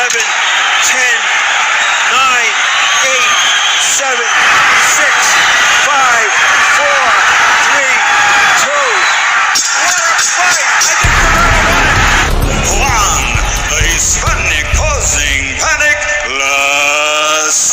10, 9, 8, 7, 6, 5, 4, 3, 2. What a fight! I think Guerrero won it. Juan, the Hispanic causing panic, Lascano.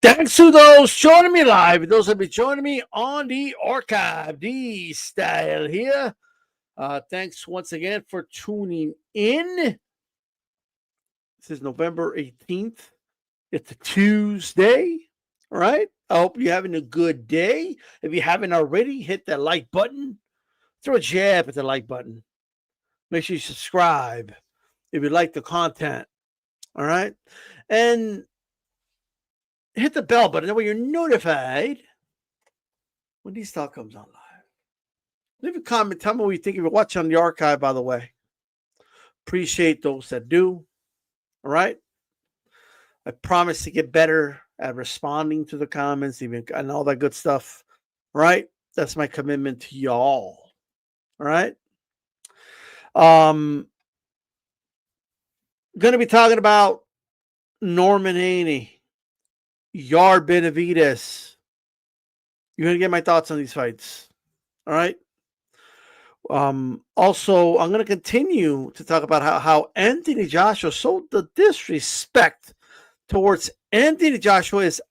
Thanks to those joining me live, those that be joining me on the archive, D-Style here. Thanks once again for tuning in. This is November 18th. It's a Tuesday, all right? I hope you're having a good day. If you haven't already, hit that like button. Throw a jab at the like button. Make sure you subscribe if you like the content, all right? And hit the bell button. That way you're notified when D-Style comes on live. Leave a comment. Tell me what you think. If you're watching on the archive, by the way. Appreciate those that do. All right? I promise to get better at responding to the comments even and all that good stuff. All right? That's my commitment to y'all. All right? Going to be talking about Norman Haney. Yard Benavides. You're going to get my thoughts on these fights. All right. Also, I'm going to continue to talk about how Anthony Joshua, so the disrespect towards Anthony Joshua is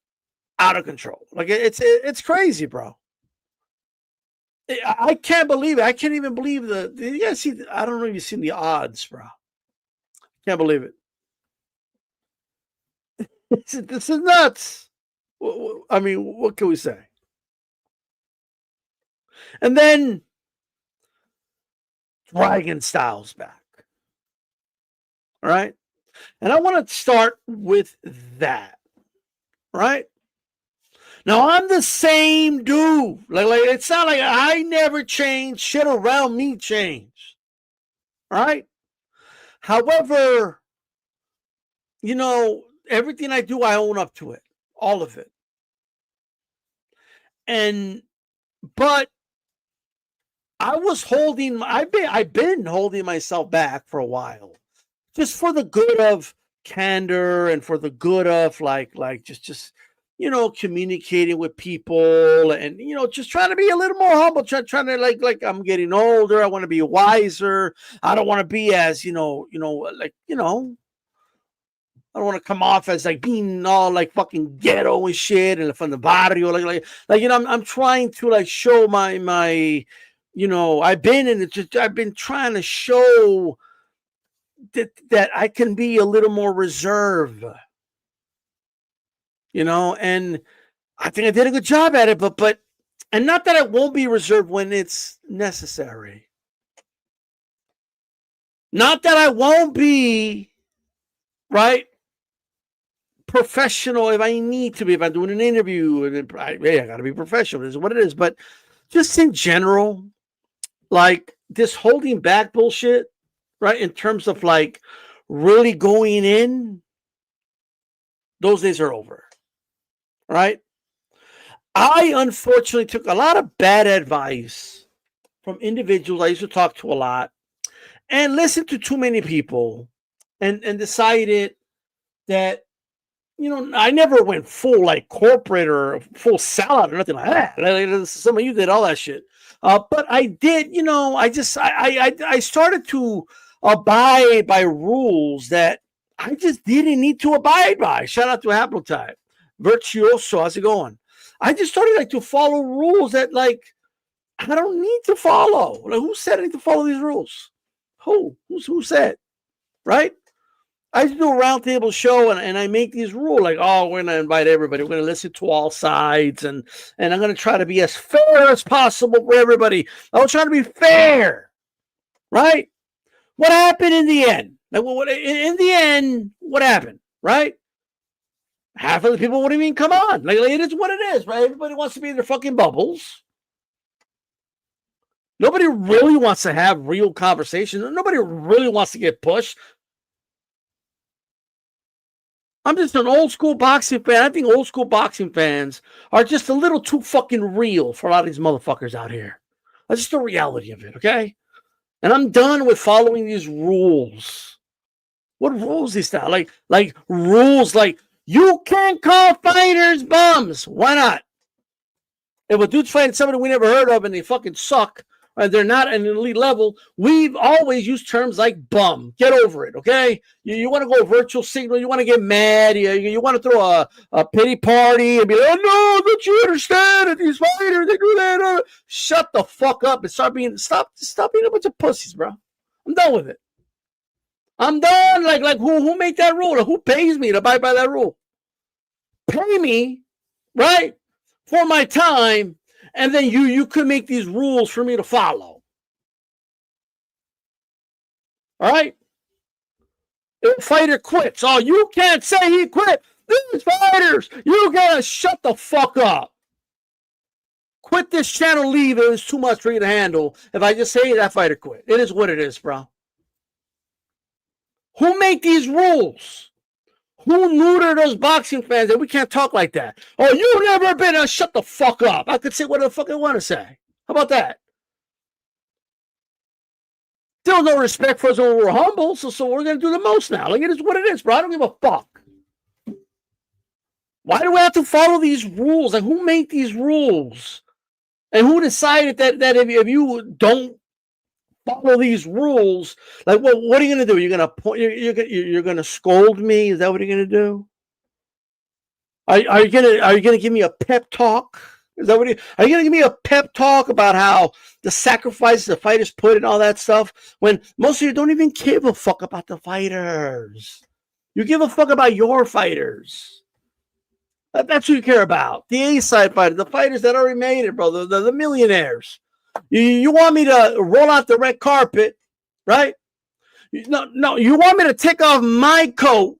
out of control. Like it's crazy, bro. I can't believe it. I can't even believe you guys see. I don't know if you've seen the odds, bro. Can't believe it. This is nuts. I mean, what can we say? And then Dragonstyle's back. All right. And I want to start with that. Right? Now, I'm the same dude. Like it's not like I never changed. Shit around me changed. All right? However, you know, everything I do, I own up to it. All of it. But I've been holding myself back for a while. Just for the good of candor and for the good of like just you know, communicating with people and, you know, just trying to be a little more humble, trying to like I'm getting older. I want to be wiser. I don't want to be as, I don't want to come off as like being all like fucking ghetto and shit and from the barrio, I'm trying to like show my, I've been trying to show that I can be a little more reserved. And I think I did a good job at it, but not that I won't be reserved when it's necessary. Not that I won't be, right, professional if I need to be, if I'm doing an interview, and I got to be professional. This is what it is. But just in general, like this holding back bullshit, right, in terms of like really going in, those days are over. Right? I unfortunately took a lot of bad advice from individuals I used to talk to a lot and listened to too many people and decided that, I never went full like corporate or full sellout or nothing like that. Some of you did all that shit. But I did, I started to abide by rules that I just didn't need to abide by. Shout out to Haplotype. Virtuoso, how's it going? I just started like to follow rules that like I don't need to follow. Like, who said I need to follow these rules? Who said? Right? I just do a roundtable show and I make these rules like, oh, we're going to invite everybody. We're going to listen to all sides and I'm going to try to be as fair as possible for everybody. I was trying to be fair, right? What happened in the end? Like, in the end, what happened, right? Half of the people wouldn't even come on. Like, it is what it is, right? Everybody wants to be in their fucking bubbles. Nobody really wants to have real conversations. Nobody really wants to get pushed. I'm just an old school boxing fan. I think old school boxing fans are just a little too fucking real for a lot of these motherfuckers out here. That's just the reality of it, okay? And I'm done with following these rules. What rules is that? Like rules like you can't call fighters bums. Why not? If a dude's fighting somebody we never heard of and they fucking suck, and they're not at an elite level, we've always used terms like bum. Get over it, okay? You want to go virtual signal, you want to get mad, you want to throw a pity party and be like, oh no, don't you understand that these fighters, they do that? Shut the fuck up and stop being a bunch of pussies, bro. I'm done with it. I'm done. Like who made that rule? Like, who pays me to abide by that rule? Pay me, right, for my time. And then you could make these rules for me to follow. All right? If a fighter quits, oh, you can't say he quit. These fighters, you gotta shut the fuck up. Quit this channel, leave. It was too much for you to handle. If I just say that fighter quit, it is what it is, bro. Who make these rules? Who neutered those boxing fans that we can't talk like that? Oh, you've never been shut the fuck up. I could say what the fuck I want to say. How about that? Still no respect for us when we're humble, so we're going to do the most now. Like, it is what it is, bro. I don't give a fuck. Why do we have to follow these rules? Like, who made these rules? And who decided that if you don't follow these rules, like, well, what are you going to do? You're going to scold me? Is that what you're going to do? Are you going to give me a pep talk? Is that what are you going to give me a pep talk about how the sacrifices the fighters put and all that stuff when most of you don't even give a fuck about the fighters? You give a fuck about your fighters. That's what you care about. The A-side fighters, the fighters that already made it, bro, the millionaires. You want me to roll out the red carpet, right? No, you want me to take off my coat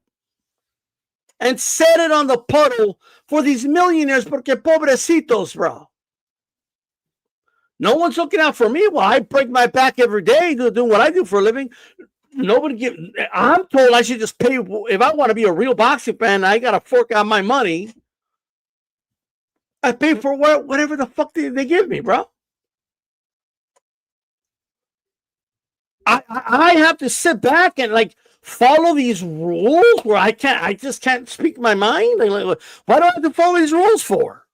and set it on the puddle for these millionaires porque pobrecitos, bro. No one's looking out for me. Well, I break my back every day doing what I do for a living. I'm told I should just pay. If I want to be a real boxing fan, I got to fork out my money. I pay for whatever the fuck they give me, bro. I have to sit back and like follow these rules where I just can't speak my mind. Like, why do I have to follow these rules for?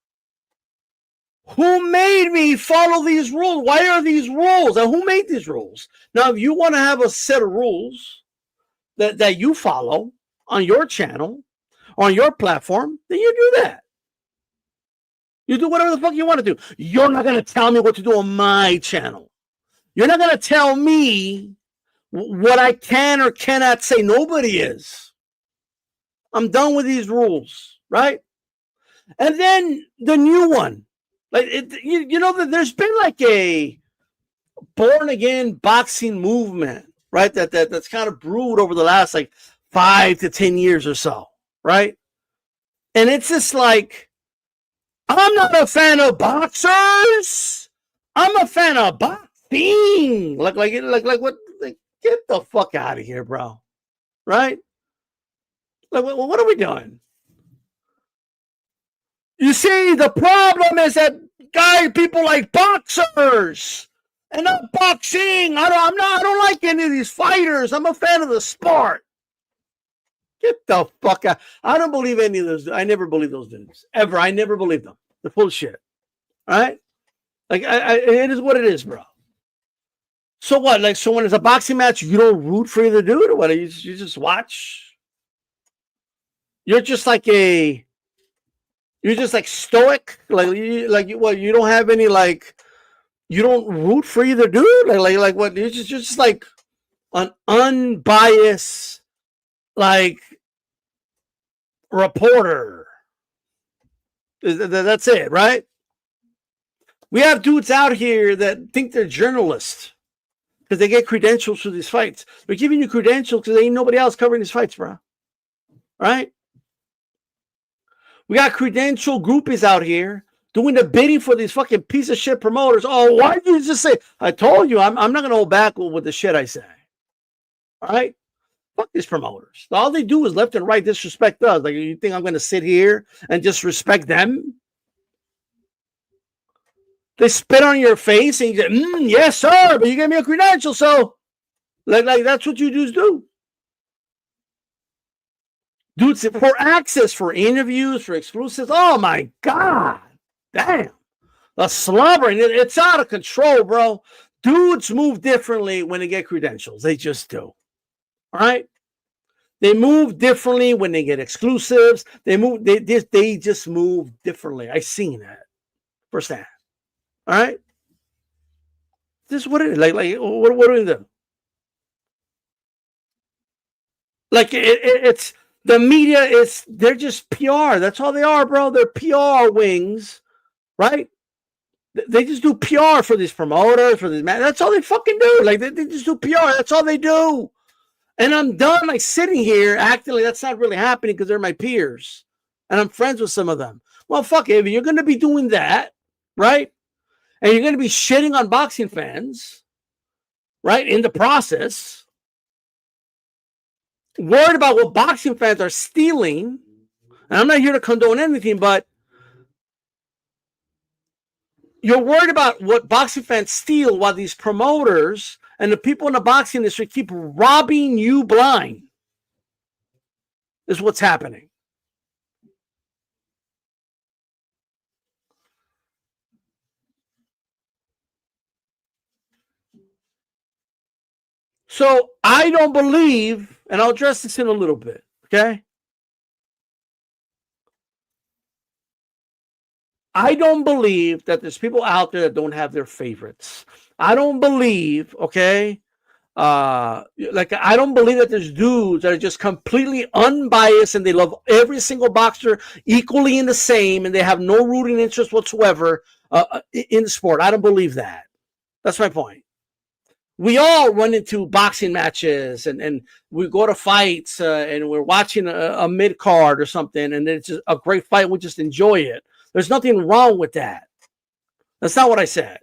Who made me follow these rules? Why are these rules? And who made these rules? Now, if you want to have a set of rules that you follow on your channel, on your platform, then you do that. You do whatever the fuck you want to do. You're not going to tell me what to do on my channel. You're not going to tell me what I can or cannot say. Nobody is. I'm done with these rules, right? And then the new one. Like you know that there's been like a born again boxing movement, right? That's kind of brewed over the last like 5 to 10 years or so, right? And it's just like, I'm not a fan of boxers. I'm a fan of boxing. Like what? Like, get the fuck out of here, bro. Right? Like, what are we doing? You see, the problem is that people like boxers and not boxing. I don't like any of these fighters. I'm a fan of the sport. Get the fuck out. I don't believe any of those. I never believe those dudes. Ever. I never believe them. They're full of shit. All right? Like, it is what it is, bro. So what? Like, so when it's a boxing match, you don't root for either dude, or what? You just watch? You're just like stoic? You don't have any, like, You don't root for either dude? Like what? You're just like an unbiased, like, reporter. That's it, right? We have dudes out here that think they're journalists because they get credentials for these fights. They're giving you credentials because there ain't nobody else covering these fights, bro. Right? We got credential groupies out here doing the bidding for these fucking piece of shit promoters. Oh, why did you just say? I told you, I'm not going to hold back with the shit I say. All right? Fuck these promoters. All they do is left and right disrespect us. Like, you think I'm going to sit here and just respect them? They spit on your face and you say, yes, sir, but you gave me a credential, so like that's what you dudes do. Dudes, for access, for interviews, for exclusives. Oh my God. Damn. The slobbering, it's out of control, bro. Dudes move differently when they get credentials. They just do. All right? They move differently when they get exclusives. They just move differently. I seen that firsthand. All right? This is what it is. Like what do we do? Like it's the media they're just PR. That's all they are, bro. They're PR wings, right? They just do PR for these promoters, for these man. That's all they fucking do. Like they just do PR. That's all they do. And I'm done like sitting here acting like that's not really happening because they're my peers. And I'm friends with some of them. Well, fuck it. If you're going to be doing that, right? And you're going to be shitting on boxing fans, right? In the process, worried about what boxing fans are stealing. And I'm not here to condone anything, but you're worried about what boxing fans steal while these promoters and the people in the boxing industry keep robbing you blind. This is what's happening. So I don't believe, and I'll address this in a little bit, okay? I don't believe that there's people out there that don't have their favorites. I don't believe, okay? I don't believe that there's dudes that are just completely unbiased and they love every single boxer equally in the same and they have no rooting interest whatsoever in the sport. I don't believe that. That's my point. We all run into boxing matches and we go to fights and we're watching a mid-card or something and it's just a great fight. We just enjoy it. There's nothing wrong with that. That's not what I said.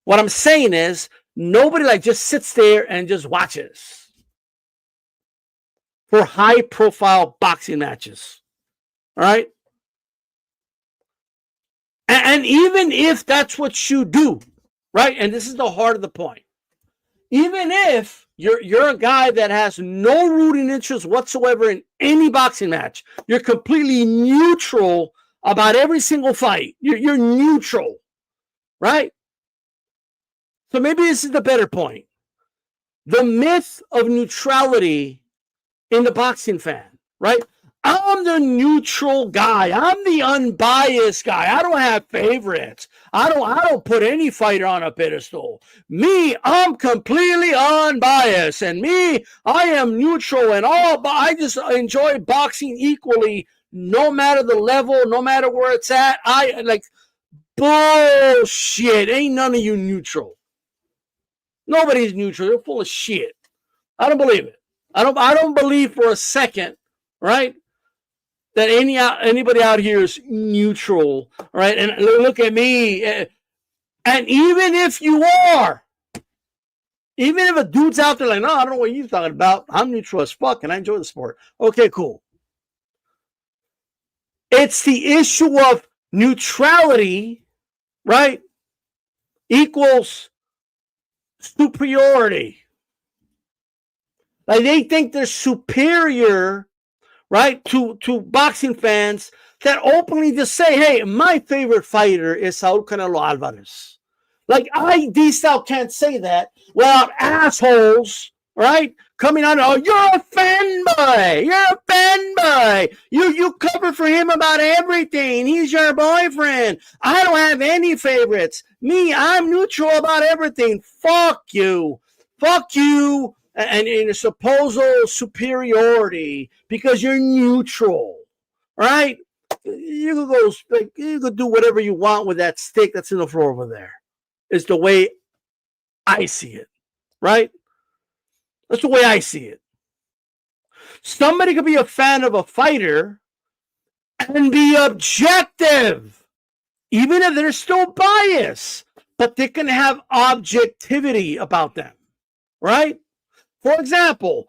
What I'm saying is nobody like just sits there and just watches for high-profile boxing matches. All right? And even if that's what you do, right? And this is the heart of the point. Even if you're a guy that has no rooting interest whatsoever in any boxing match, you're completely neutral about every single fight. You're neutral, right? So maybe this is the better point. The myth of neutrality in the boxing fan, right? I'm the neutral guy. I'm the unbiased guy. I don't have favorites. I don't put any fighter on a pedestal. Me, I'm completely unbiased. And me, I am neutral and all, but I just enjoy boxing equally, no matter the level, no matter where it's at. I like bullshit. Ain't none of you neutral. Nobody's neutral. They're full of shit. I don't believe it. I don't believe for a second, right, that anybody out here is neutral, right? And look at me. And even if you are, even if a dude's out there like, no, I don't know what you're talking about. I'm neutral as fuck and I enjoy the sport. Okay, cool. It's the issue of neutrality, right, equals superiority. Like they think they're superior, right, to boxing fans that openly just say, hey, my favorite fighter is Saul Canelo Alvarez. Like D-Style can't say that without assholes, right, coming out, oh, you're a fanboy. You're a fanboy. You cover for him about everything. He's your boyfriend. I don't have any favorites. Me, I'm neutral about everything. Fuck you. Fuck you and your supposed superiority because you're neutral. Right? You could do whatever you want with that stick that's in the floor over there. Is the way I see it. Right? That's the way I see it. Somebody could be a fan of a fighter and be objective, even if they're still biased, but they can have objectivity about them, right? For example,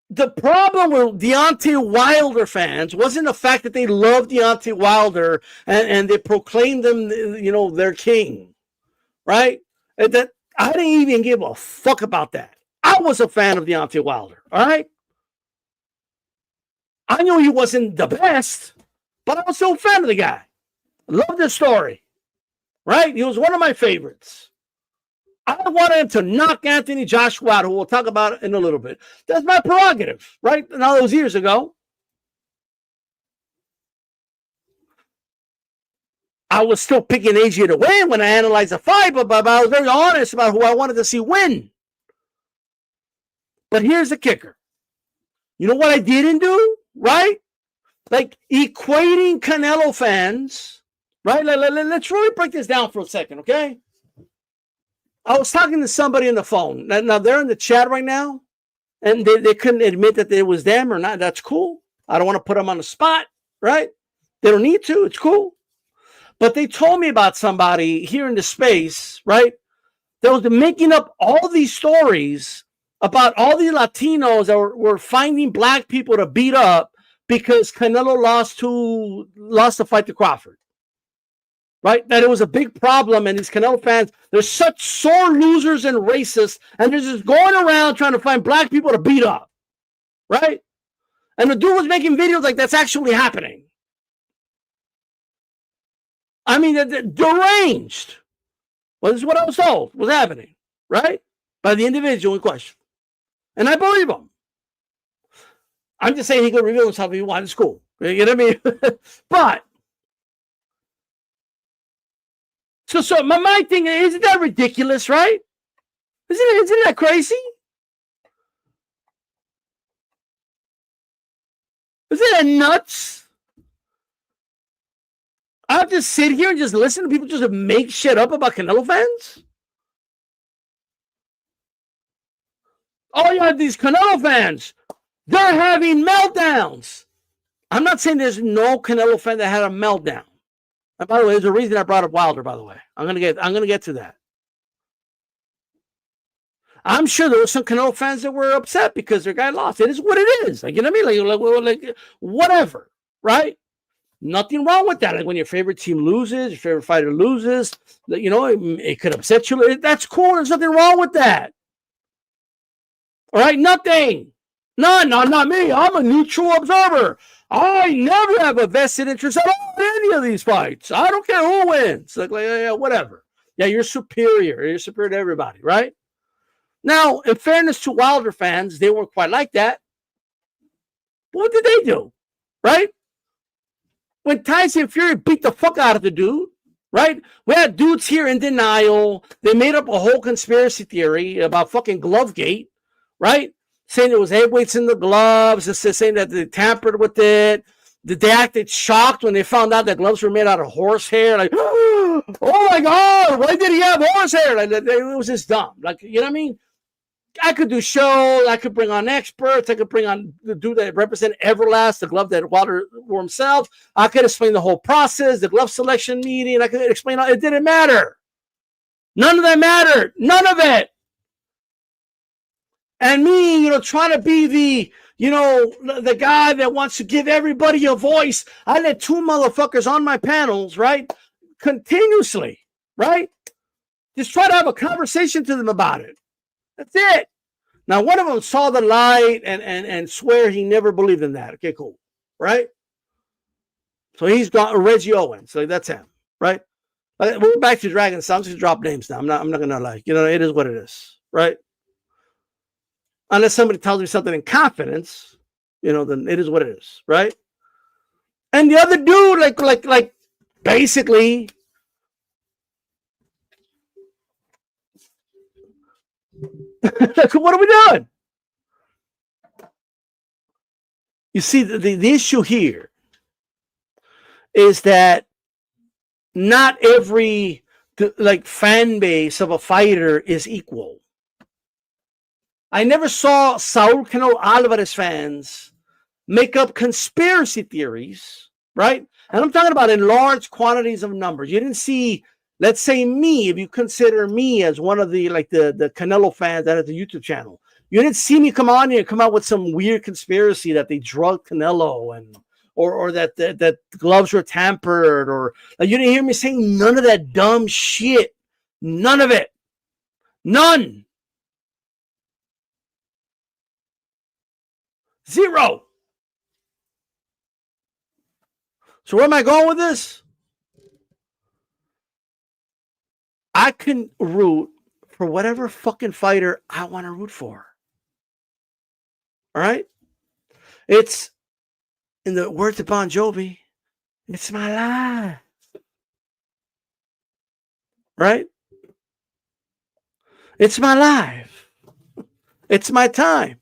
the problem with Deontay Wilder fans wasn't the fact that they loved Deontay Wilder and they proclaimed him, their king, right? That I didn't even give a fuck about that. I was a fan of Deontay Wilder, all right? I knew he wasn't the best, but I was still a fan of the guy. I love this story, right? He was one of my favorites. I wanted him to knock Anthony Joshua out, who we'll talk about in a little bit. That's my prerogative, right? Now, that was years ago. I was still picking AJ to win when I analyzed the fight, but I was very honest about who I wanted to see win. But here's the kicker. You know what I didn't do, right? Like equating Canelo fans, right? Let's really break this down for a second, okay? I was talking to somebody on the phone. Now they're in the chat right now, and they couldn't admit that it was them or not. That's cool. I don't want to put them on the spot, right? They don't need to. It's cool. But they told me about somebody here in the space, right? That was making up all these stories about all these Latinos that were finding black people to beat up because Canelo lost the fight to Crawford. Right? That it was a big problem, and these Canelo fans, they're such sore losers and racists, and they're just going around trying to find black people to beat up. Right? And the dude was making videos like that's actually happening. I mean, deranged. Well, this is what I was told was happening, right? By the individual in question. And I believe him. I'm just saying he could reveal himself if he wanted. It's cool. You know what I mean? But, so my thing is, isn't that ridiculous, right? Isn't that crazy? Isn't that nuts? I have to sit here and just listen to people just make shit up about Canelo fans? Oh, you have these Canelo fans. They're having meltdowns. I'm not saying there's no Canelo fan that had a meltdown. And by the way, there's a reason I brought up Wilder, by the way. I'm gonna get to that. I'm sure there were some Canelo fans that were upset because their guy lost. It is what it is. Like, you know what I mean? Like whatever, right? Nothing wrong with that. Like when your favorite team loses, your favorite fighter loses, it could upset you. That's cool. There's nothing wrong with that. All right, nothing. No, not me. I'm a neutral observer. I never have a vested interest at all in any of these fights. I don't care who wins. Like yeah, whatever. Yeah, you're superior. You're superior to everybody, right? Now, in fairness to Wilder fans, they weren't quite like that. But what did they do, right? When Tyson Fury beat the fuck out of the dude, right? We had dudes here in denial. They made up a whole conspiracy theory about fucking Glovegate, right? Saying there was heavyweights in the gloves, saying that they tampered with it. They acted shocked when they found out that gloves were made out of horsehair. Like, oh my God, why did he have horsehair? Like, it was just dumb. Like, you know what I mean? I could do shows. I could bring on experts. I could bring on the dude that represented Everlast, the glove that Wilder wore himself. I could explain the whole process, the glove selection meeting. I could explain all. It didn't matter. None of that mattered. None of it. And me, trying to be the guy that wants to give everybody a voice. I let two motherfuckers on my panels, right? Continuously, right? Just try to have a conversation to them about it. That's it. Now, one of them saw the light and swear he never believed in that. Okay, cool. Right? So he's got Reggie Owens. So that's him. Right? We're back to Dragonstyle. I'm just gonna drop names now. I'm not gonna it is what it is. Right? Unless somebody tells me something in confidence, then it is what it is. Right? And the other dude, like Basically, what are we doing? You see, the issue here is that not every fan base of a fighter is equal. I never saw Saul Canelo Alvarez fans make up conspiracy theories, right? And I'm talking about in large quantities of numbers. You didn't see, let's say me, if you consider me as one of the Canelo fans that has the YouTube channel, you didn't see me come on here and come out with some weird conspiracy that they drugged Canelo or that gloves were tampered, or you didn't hear me saying none of that dumb shit. None of it. None. Zero. So where am I going with this? I can root for whatever fucking fighter I want to root for. All right? It's, in the words of Bon Jovi, it's my life. Right? It's my life. It's my time.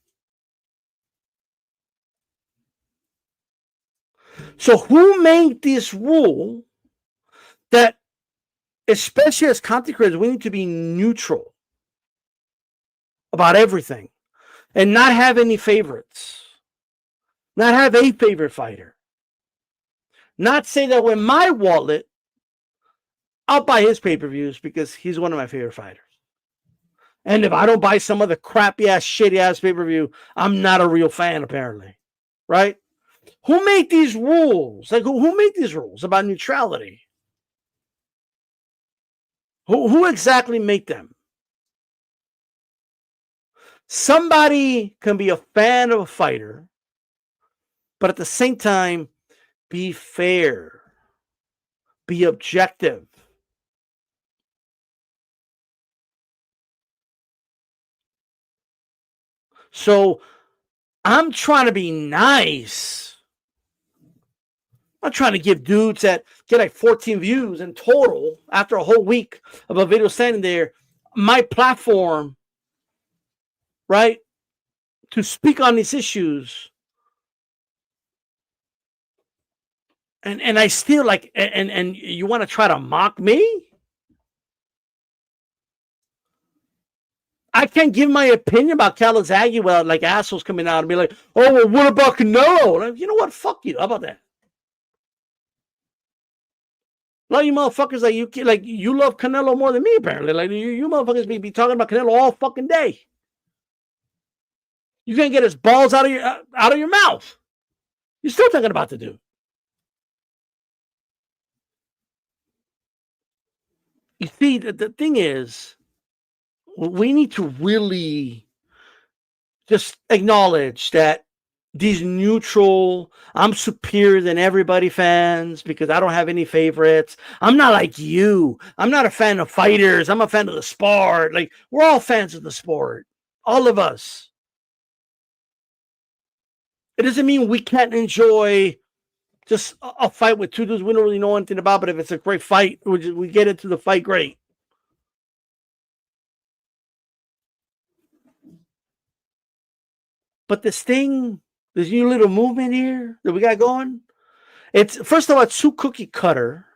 So who made this rule that, especially as content creators, we need to be neutral about everything and not have any favorites, not have a favorite fighter, not say that with my wallet, I'll buy his pay-per-views because he's one of my favorite fighters. And if I don't buy some other crappy-ass, shitty-ass pay-per-view, I'm not a real fan, apparently. Right? Who made these rules? Like, who made these rules about neutrality? Who exactly made them? Somebody can be a fan of a fighter, but at the same time, be fair, be objective. So I'm trying to be nice. I'm trying to give dudes that get like 14 views in total after a whole week of a video standing there my platform, right, to speak on these issues. And I still like, and you want to try to mock me? I can't give my opinion about Calzaghe without like assholes coming out and be like, oh, well, what about Canelo? Like, you know what? Fuck you. How about that? A lot of you motherfuckers you love Canelo more than me, apparently. Like you motherfuckers be talking about Canelo all fucking day. You can't get his balls out of your mouth. You're still talking about the dude. You see, the thing is, we need to really just acknowledge that these neutral, I'm superior than everybody fans because I don't have any favorites. I'm not like you. I'm not a fan of fighters. I'm a fan of the sport. Like, we're all fans of the sport. All of us. It doesn't mean we can't enjoy just a fight with two dudes we don't really know anything about, but if it's a great fight, we get into the fight, great. But this new little movement here that we got going, it's, first of all, it's too cookie cutter.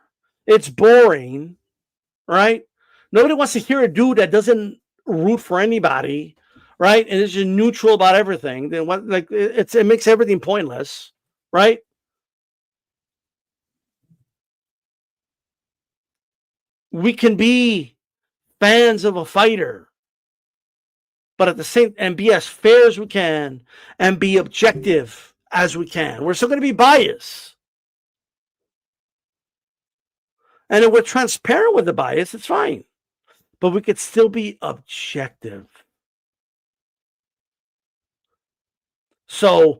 It's boring, right? Nobody wants to hear a dude that doesn't root for anybody, right? And is just neutral about everything. Then what? Like it makes everything pointless, right? We can be fans of a fighter, but at the same, and be as fair as we can and be objective as we can. We're still going to be biased. And if we're transparent with the bias, it's fine. But we could still be objective. So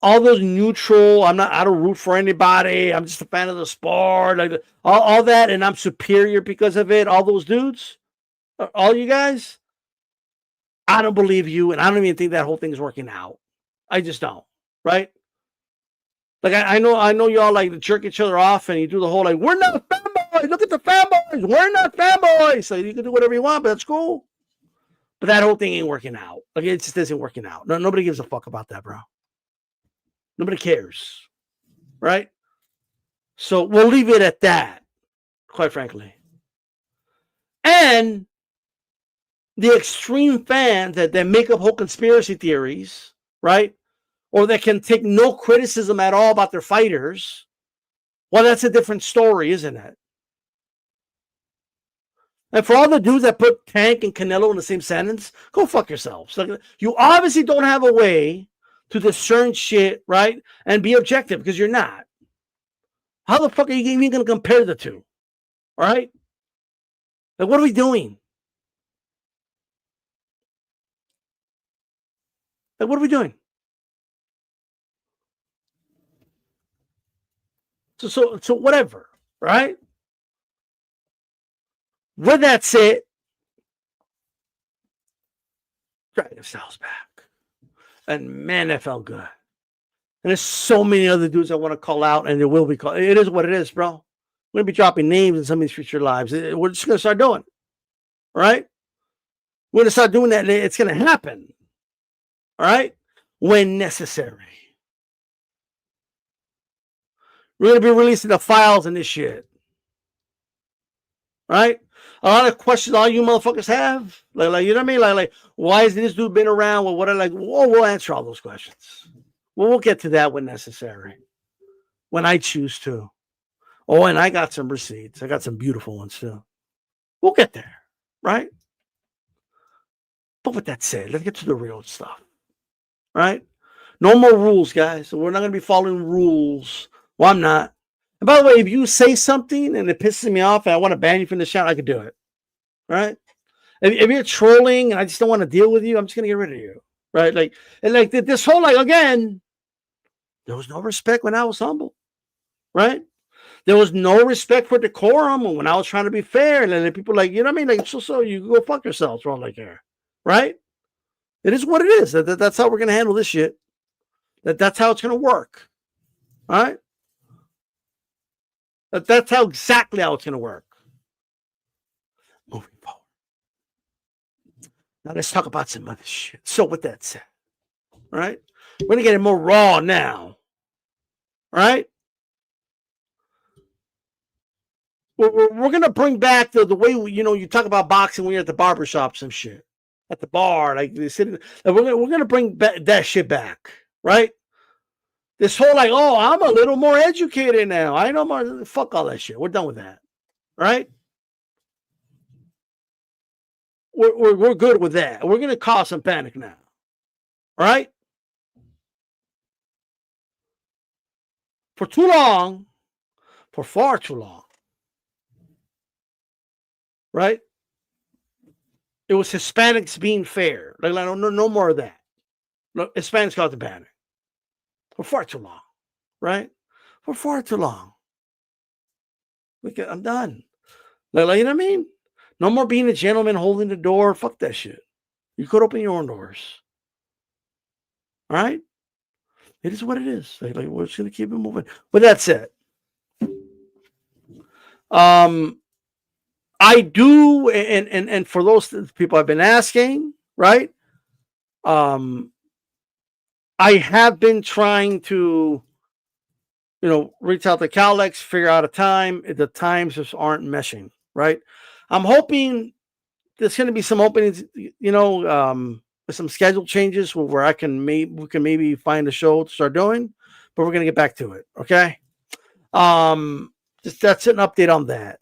all those neutral, I don't root for anybody, I'm just a fan of the sport, like all that, and I'm superior because of it, all those dudes, all you guys, I don't believe you, and I don't even think that whole thing's working out. I just don't, right? Like I know y'all like jerk each other off, and you do the whole like, we're not fanboys. Look at the fanboys. We're not fanboys. So you can do whatever you want, but that's cool. But that whole thing ain't working out. Like it just isn't working out. No, nobody gives a fuck about that, bro. Nobody cares, right? So we'll leave it at that, quite frankly. And the extreme fans that make up whole conspiracy theories, right? Or that can take no criticism at all about their fighters. Well, that's a different story, isn't it? And for all the dudes that put Tank and Canelo in the same sentence, go fuck yourselves. Like, you obviously don't have a way to discern shit, right? And be objective, because you're not. How the fuck are you even going to compare the two? All right? Like, what are we doing? Like, what are we doing? So whatever, right? With that said, Dragonstyle's back. And man, that felt good. And there's so many other dudes I want to call out, and there will be called. It is what it is, bro. We're going to be dropping names in some of these future lives. We're just going to start doing it, right? We're going to start doing that. It's going to happen, all right? When necessary. We're going to be releasing the files and this shit, right? A lot of questions all you motherfuckers have, like you know what I mean? Like why has this dude been around? Well, what are like? Well, we'll answer all those questions. Well, we'll get to that when necessary, when I choose to. Oh, and I got some receipts. I got some beautiful ones too. We'll get there, right? But with that said, let's get to the real stuff, right? No more rules, guys. We're not going to be following rules. Well, I'm not. And by the way, if you say something and it pisses me off and I want to ban you from the channel, I could do it, right? If you're trolling and I just don't want to deal with you, I'm just going to get rid of you, right? Like, and like this whole, like, again, there was no respect when I was humble, right? There was no respect for decorum when I was trying to be fair. And then people like, you know what I mean? Like, so you go fuck yourselves for all I care, right? It is what it is. That's how we're going to handle this shit. That's how it's going to work, all right? That's how exactly how it's going to work. Moving forward. Now let's talk about some other shit. So with that said, all right? We're going to get it more raw now, all right? We're going to bring back the way, you talk about boxing when you're at the barbershop, some shit. At the bar, like they sit. We're going to bring that shit back, right? This whole like, oh, I'm a little more educated now. I know more. Fuck all that shit. We're done with that, right? We're good with that. We're going to cause some panic now, right? For too long, for far too long, right? It was Hispanics being fair. Like no more of that. No, Hispanics got the panic. For far too long, right? For far too long. Look, I'm done. Like, you know what I mean? No more being a gentleman holding the door. Fuck that shit. You could open your own doors. All right? It is what it is. Like we're just gonna keep it moving. But that's it. I do, and for those people I've been asking, right? I have been trying to, reach out to Calex, figure out a time. The times just aren't meshing, right? I'm hoping there's going to be some openings, with some schedule changes where we can maybe find a show to start doing, but we're going to get back to it. Okay. That's an update on that.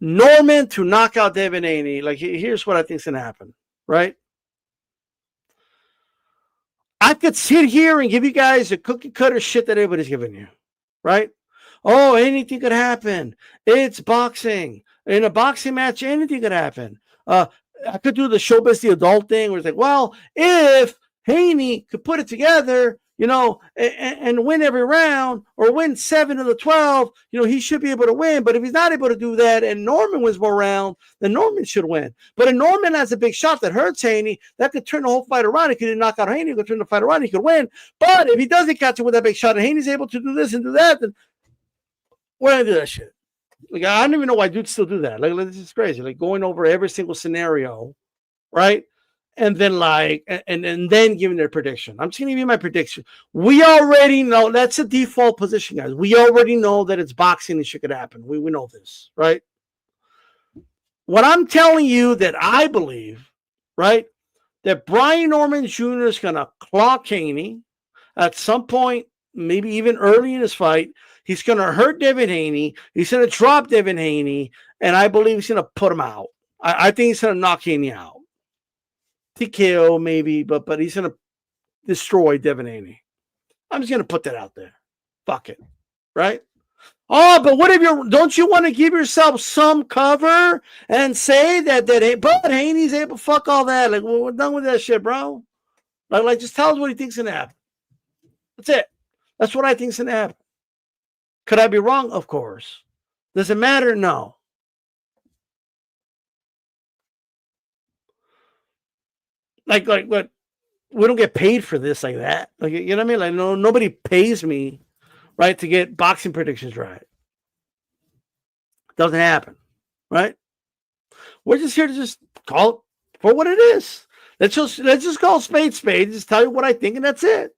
Norman to knock out Devin Haney. Like, here's what I think is going to happen, right? I could sit here and give you guys a cookie cutter shit that everybody's giving you, right? Oh, anything could happen. It's boxing. In a boxing match, anything could happen. I could do the Showbiz the Adult thing where it's like, well, if Haney could put it together, and win every round or win 7 of the 12, he should be able to win. But if he's not able to do that and Norman wins more rounds, then Norman should win. But if Norman has a big shot that hurts Haney, that could turn the whole fight around. He could knock out Haney, he could turn the fight around, he could win. But if he doesn't catch it with that big shot and Haney's able to do this and do that, then we're going to do that shit. Like, I don't even know why dudes still do that. Like, this is crazy. Like, going over every single scenario, right? And then and then giving their prediction. I'm just gonna give you my prediction. We already know that's a default position, guys. We already know that it's boxing and shit could happen. We know this, right? What I'm telling you that I believe, right, that Brian Norman Jr. is gonna clock Haney at some point, maybe even early in his fight. He's gonna hurt Devin Haney. He's gonna drop Devin Haney, and I believe he's gonna put him out. I think he's gonna knock Haney out. TKO maybe, but he's going to destroy Devin Haney. I'm just going to put that out there. Fuck it. Right? Oh, but what if don't you want to give yourself some cover and say that but Haney's able, fuck all that. Like, we're done with that shit, bro. Like just tell us what he thinks is going to happen. That's it. That's what I think is going to happen. Could I be wrong? Of course. Does it matter? No. Like what? We don't get paid for this like that. Like, you know what I mean? Like, nobody pays me, right, to get boxing predictions right. Doesn't happen, right? We're just here to just call it for what it is. Let's just call spade. Just tell you what I think, and that's it.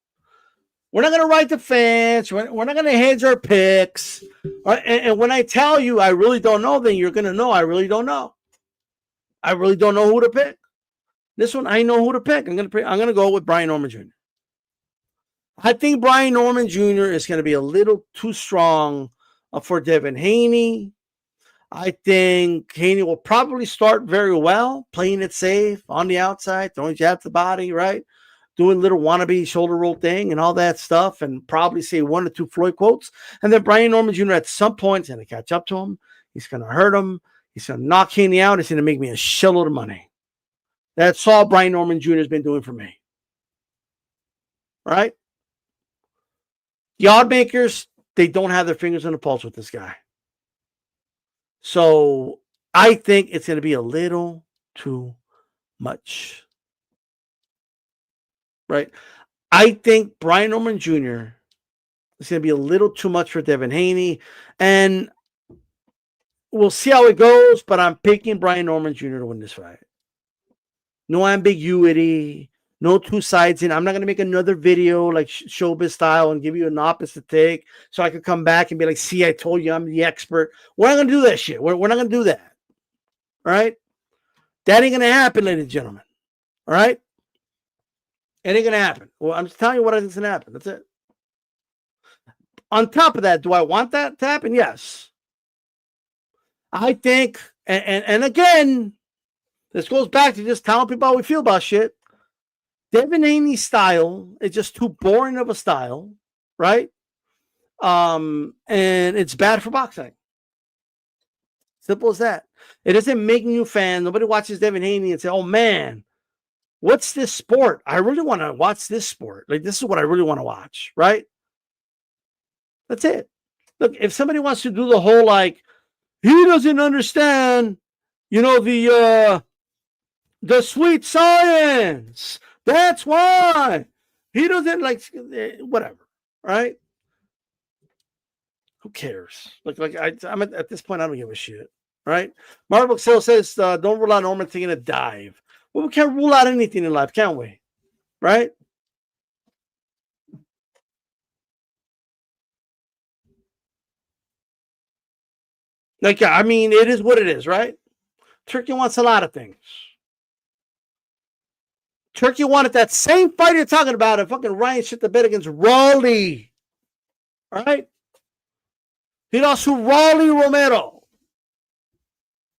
We're not going to write the fans. We're not going to hedge our picks. And when I tell you I really don't know, then you're going to know I really don't know. I really don't know who to pick. This one, I know who to pick. I'm gonna go with Brian Norman Jr. I think Brian Norman Jr. is going to be a little too strong for Devin Haney. I think Haney will probably start very well, playing it safe on the outside, throwing jab to the body, right? Doing little wannabe shoulder roll thing and all that stuff, and probably say 1 or 2 Floyd quotes. And then Brian Norman Jr. at some point is going to catch up to him. He's going to hurt him. He's going to knock Haney out. He's going to make me a shitload of money. That's all Brian Norman Jr. has been doing for me. Right? The odd makers, they don't have their fingers on the pulse with this guy. So I think it's going to be a little too much. Right? I think Brian Norman Jr. is going to be a little too much for Devin Haney. And we'll see how it goes, but I'm picking Brian Norman Jr. to win this fight. No ambiguity, no two sides in. I'm not going to make another video like Showbiz style and give you an opposite take so I could come back and be like, see, I told you I'm the expert. We're not going to do that shit. We're not going to do that. All right? That ain't going to happen, ladies and gentlemen. All right? It ain't going to happen. Well, I'm just telling you what I think's going to happen. That's it. On top of that, do I want that to happen? Yes. I think, and again, this goes back to just telling people how we feel about shit. Devin Haney's style is just too boring of a style, right? And it's bad for boxing. Simple as that. It doesn't make new fans. Nobody watches Devin Haney and say, oh man, what's this sport? I really want to watch this sport. Like, this is what I really want to watch, right? That's it. Look, if somebody wants to do the whole, like, he doesn't understand, the sweet science. That's why he doesn't like whatever, right? Who cares? I'm at this point, I don't give a shit, right? Marvel Excel says, don't rule out Norman taking a dive. Well, we can't rule out anything in life, can we? Right? Like, I mean, it is what it is, right? Turkey wants a lot of things. Turkey wanted that same fight you're talking about if fucking Ryan shit the bed against Raleigh. All right? He lost to Raleigh Romero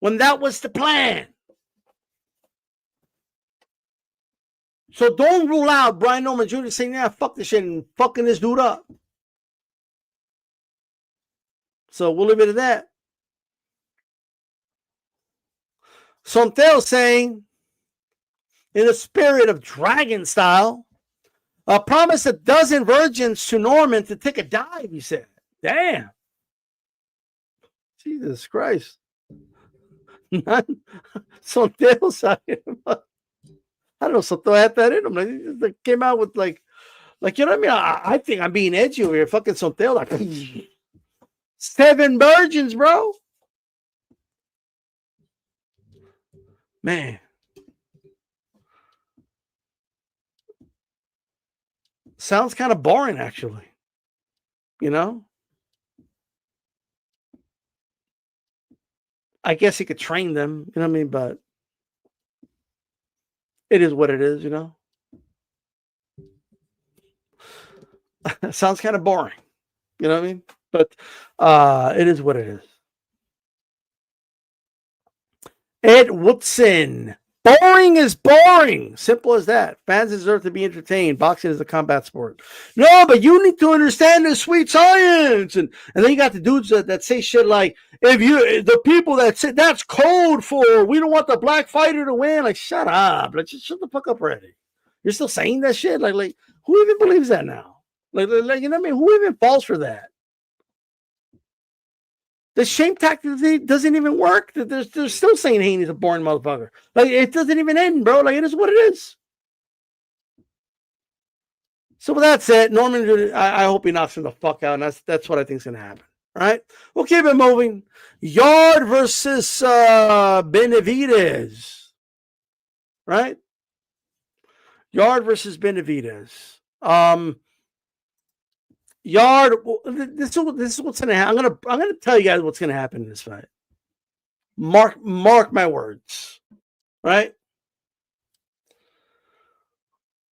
when that was the plan. So don't rule out Brian Norman Jr. saying, yeah, fuck this shit and fucking this dude up. So we'll leave it at that. Sonteo saying, in the spirit of Dragonstyle, Promised a dozen virgins to Norman to take a dive, he said. Damn. Jesus Christ. None. Sonteo, I don't know, Sonteo had that in him. Like, he just came out with like, you know what I mean? I think I'm being edgy over here. Fucking Sonteo, like 7 virgins, bro. Man. Sounds kind of boring, actually. You know? I guess he could train them, you know what I mean? But it is what it is, you know? Sounds kind of boring. You know what I mean? But it is what it is. Ed Woodson. Boring is boring. Simple as that. Fans deserve to be entertained. Boxing is a combat sport. No, but you need to understand the sweet science. And then you got the dudes that say shit like, the people that say that's code for, we don't want the black fighter to win. Like, shut up. Like, just shut the fuck up already. You're still saying that shit? Like, who even believes that now? Like, you know what I mean? Who even falls for that? The shame tactic doesn't even work. They're still saying Haney's a boring motherfucker. Like, it doesn't even end, bro. Like, it is what it is. So with that said, Norman, I hope he knocks him the fuck out, and that's what I think is going to happen. All right? We'll keep it moving. Yard versus Benavidez. Right? Yard versus Benavidez. Yard. This is what's going to happen. I'm gonna tell you guys what's going to happen in this fight. Mark my words. Right?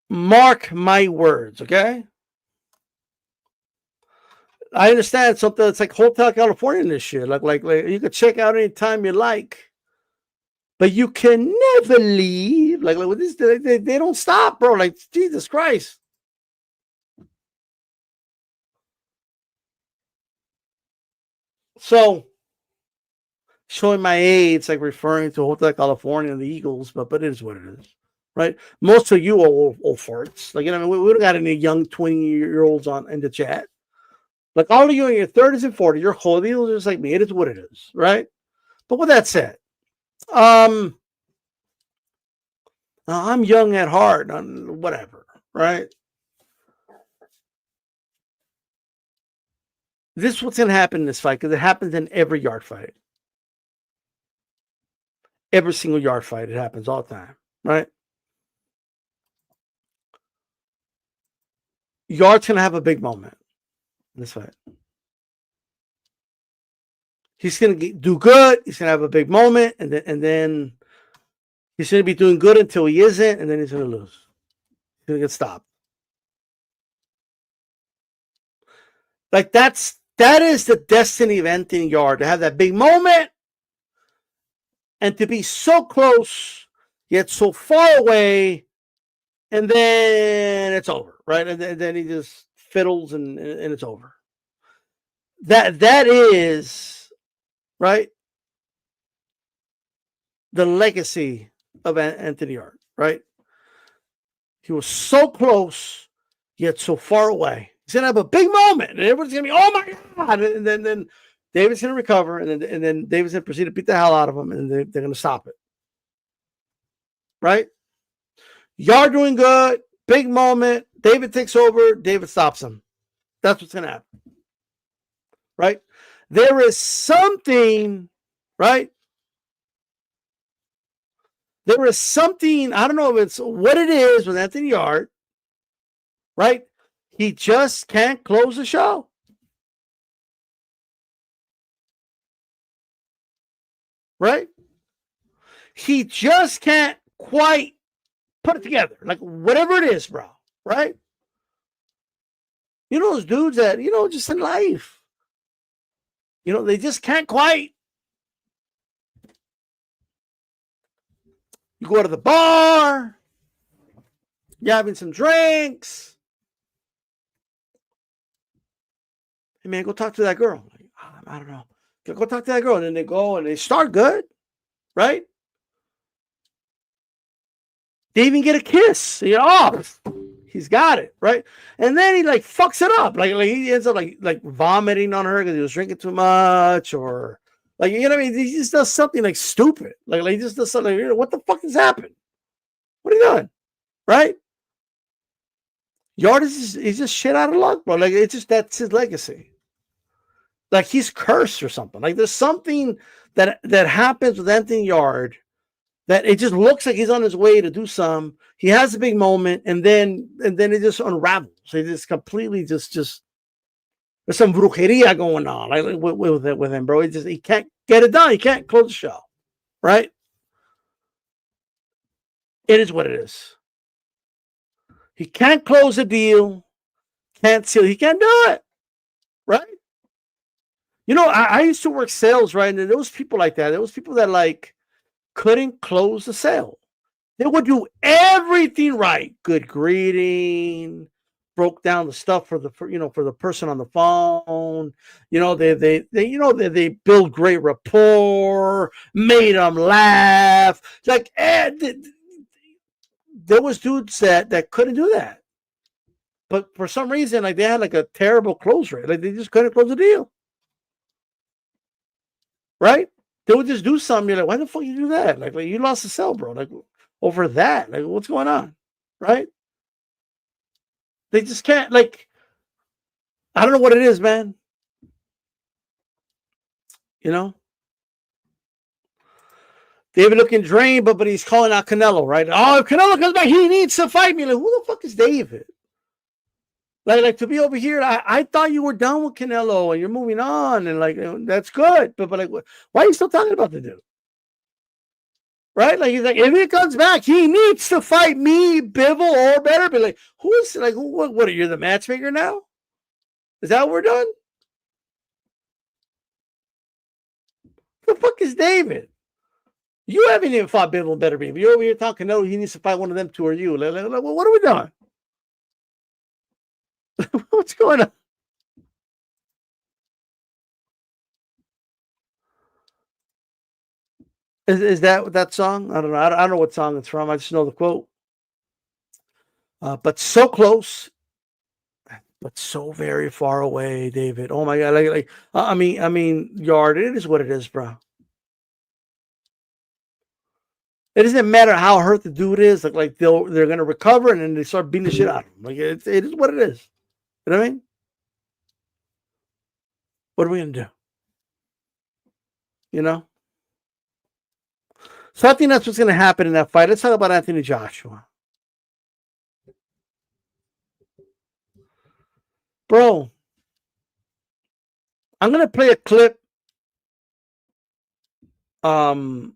Mark my words. Okay. I understand something. It's like Hotel California and this shit. Like you could check out anytime you like, but you can never leave. Like with this, they don't stop, bro. Like Jesus Christ. So, showing my age, like referring to Hotel California and the Eagles, but it is what it is, right? Most of you are old farts. Like, you know, we don't got any young 20-year-olds in the chat. Like, all of you in your 30s and 40s, you're holy, just like me. It is what it is, right? But with that said, I'm young at heart, whatever, right? This is what's going to happen in this fight, because it happens in every yard fight. Every single yard fight, it happens all the time, right? Yard's going to have a big moment in this fight. He's going to do good. He's going to have a big moment, and then he's going to be doing good until he isn't, and then he's going to lose. He's going to get stopped. Like, that is the destiny of Anthony Yard, to have that big moment and to be so close yet so far away, and then it's over, right? And then he just fiddles and it's over. That is, right, the legacy of Anthony Yard, right? He was so close yet so far away. He's gonna have a big moment, and everyone's gonna be, oh my god! And then David's gonna recover, and then David's gonna proceed to beat the hell out of him, and they're gonna stop it. Right? Yard doing good, big moment. David takes over. David stops him. That's what's gonna happen. Right? There is something, right? There is something, I don't know if it's what it is with Anthony Yard, right? He just can't close the show. Right? He just can't quite put it together. Like, whatever it is, bro. Right? You know those dudes that, you know, just in life, you know, they just can't quite. You go to the bar, you're having some drinks. Hey, man, go talk to that girl. Like, I don't know. Go talk to that girl. And then they go and they start good, right? They even get a kiss. You know, He's got it, right? And then he like fucks it up. Like he ends up like vomiting on her because he was drinking too much, or like, you know what I mean? He just does something like stupid. Like he just does something. You know, what the fuck has happened? What are you doing? Right? Yard he's just shit out of luck, bro. Like it's just that's his legacy. Like he's cursed or something. Like there's something that happens with Anthony Yard that it just looks like he's on his way to do some. He has a big moment, and then it just unravels. It just completely just there's some brujeria going on like with him, bro. He can't get it done. He can't close the show, right? It is what it is. He can't close a deal, can't seal. He can't do it, right? You know, I used to work sales, right? And there was people like that. There was people that like couldn't close the sale. They would do everything right. Good greeting, broke down the stuff for the person on the phone. You know, they build great rapport, made them laugh. Like there was dudes that couldn't do that. But for some reason, like they had like a terrible close rate. Like they just couldn't close the deal. Right? They would just do something. You're like, why the fuck you do that? Like you lost the sale, bro. Like over that. Like what's going on? Right? They just can't, like, I don't know what it is, man. You know? David looking drained, but he's calling out Canelo, right? Oh, if Canelo comes back, he needs to fight me. Like, who the fuck is David? Like to be over here, I thought you were done with Canelo and you're moving on, and like that's good. But like, why are you still talking about the dude? Right? Like he's like, if he comes back, he needs to fight me, Bivol, or better. But like, who is like, what are you, the matchmaker now? Is that what we're doing? What the fuck is David? You haven't even fought Bivol, better be. You're over here talking, no, he needs to fight one of them two, or you. Like, what are we doing? What's going on? Is that song? I don't know. I don't know what song it's from. I just know the quote. But so close, but so very far away, David. Oh my God! I mean, Yard. It is what it is, bro. It doesn't matter how hurt the dude is. Like they're gonna recover, and then they start beating the shit out of him. Like it is what it is. You know what I mean? What are we gonna do? You know? So I think that's what's gonna happen in that fight. Let's talk about Anthony Joshua. Bro, I'm gonna play a clip. And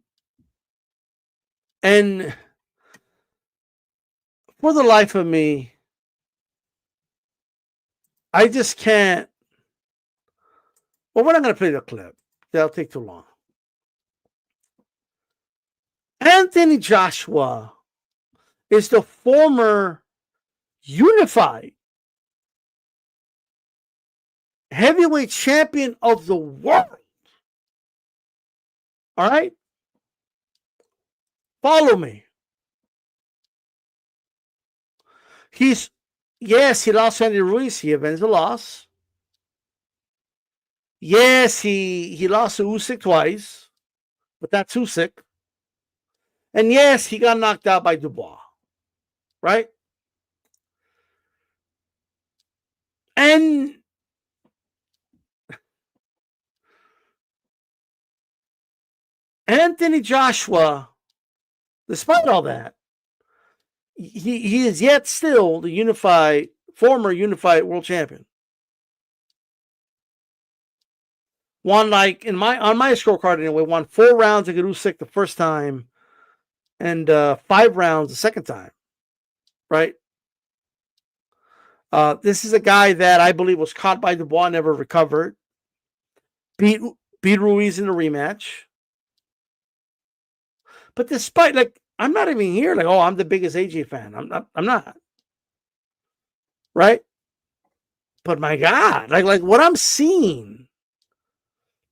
for the life of me, I just can't. Well, we're not gonna play the clip. That'll take too long. Anthony Joshua is the former unified heavyweight champion of the world. All right? Follow me. Yes, he lost Andy Ruiz. He avenged the loss. Yes, he lost to Usyk twice, but that's Usyk. And yes, he got knocked out by Dubois, right? And Anthony Joshua, despite all that, he is yet still the former unified world champion. Won on my scorecard anyway, won 4 rounds against Usyk the first time, and 5 rounds the second time, right? This is a guy that I believe was caught by Dubois, never recovered. Beat Ruiz in the rematch. But despite, like, I'm not even here like, oh, I'm the biggest AJ fan. I'm not. Right? But my God, like what I'm seeing,